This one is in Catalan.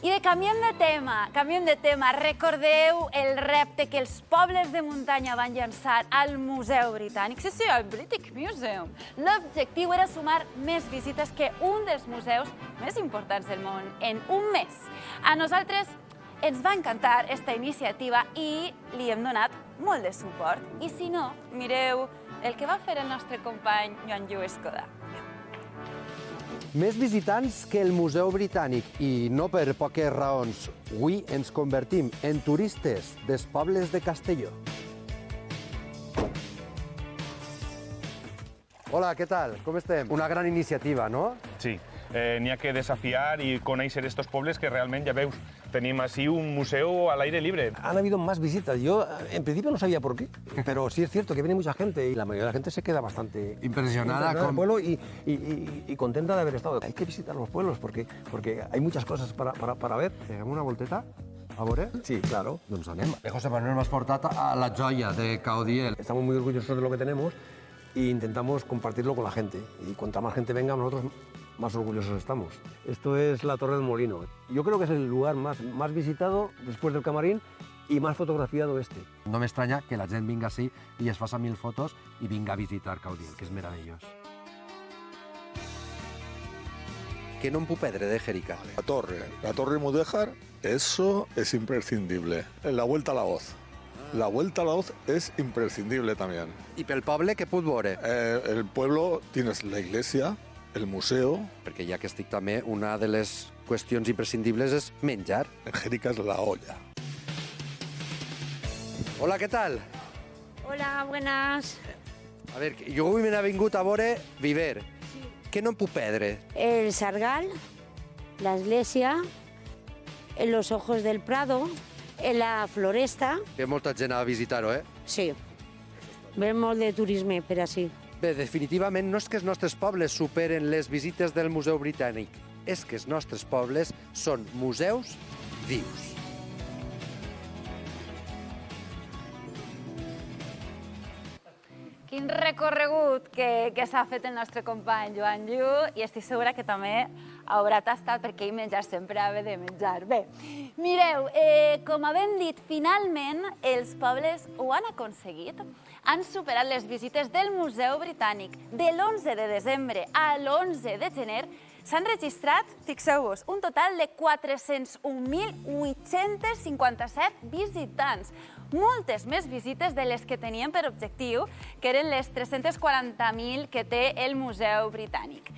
I canviem de tema. Recordeu el repte que els pobles de muntanya van llançar al Museu Britànic? Sí, al British Museum. L'objectiu era sumar més visites que un dels museus més importants del món en un mes. A nosaltres ens va encantar aquesta iniciativa i li hem donat molt de suport. I si no, mireu el que va fer el nostre company Joan Lluís Codà. Més visitants que el Museu Britànic i no per poques raons. Avui ens convertim en turistes dels pobles de Castelló. Hola, què tal? Com estem? Una gran iniciativa, no? Sí, n'hi ha que desafiar y conèixer estos pobles que realment, ja veus, tenim així un museu al aire libre. Han habido más visitas. Yo, en principio, no sabía por qué, pero sí es cierto que viene mucha gente y la mayoría de la gente se queda bastante impresionada con el pueblo y contenta de haber estado. Hay que visitar los pueblos porque hay muchas cosas para ver. Fem una volteta? A veure? Sí, claro. Doncs anem. José Manuel m'has portat a la joia de Caudiel. Estamos muy orgullosos de lo que tenemos e intentamos compartirlo con la gente. Y cuanta más gente venga, nosotros más orgullosos estamos. Esto es la Torre del Molino. Yo creo que es el lugar más visitado después del Camarín y más fotografiado este. No m'estranya que la gent vinga així i es faça 1000 fotos i vinga a visitar Caudiel, que és meravellós. ¿Qué no puedo perdre de Jerica? La torre Mudéjar, eso es imprescindible. La Vuelta a la Hoz. La Vuelta a la Hoz es imprescindible también. I pel poble què puc veure? El pueblo tienes la iglesia, el museo. Perquè ja que estic també, una de les qüestions imprescindibles és menjar. En Jerica es la olla. Hola, què tal? Hola, buenas. A veure, jo avui me n'he vingut a veure Viver. Què no em puc perdre? El Sargal, la iglesia, los ojos del Prado, la floresta. Que molta gent a visitar-ho, eh? Sí, ve molt de turisme per així. Bé, definitivament no és que els nostres pobles superen les visites del Museu Britànic, és que els nostres pobles són museus vius. Quin recorregut que s'ha fet el nostre company Joan Llu i estic segura que també haurà tastat perquè ell menjar sempre ha de menjar. Bé, mireu, com havem dit, finalment els pobles ho han aconseguit. Han superat les visites del Museu Britànic. De l'11 de desembre a l'11 de gener s'han registrat, fixeu-vos, un total de 401.857 visitants. Moltes més visites de les que tenien per objectiu, que eren les 340.000 que té el Museu Britànic.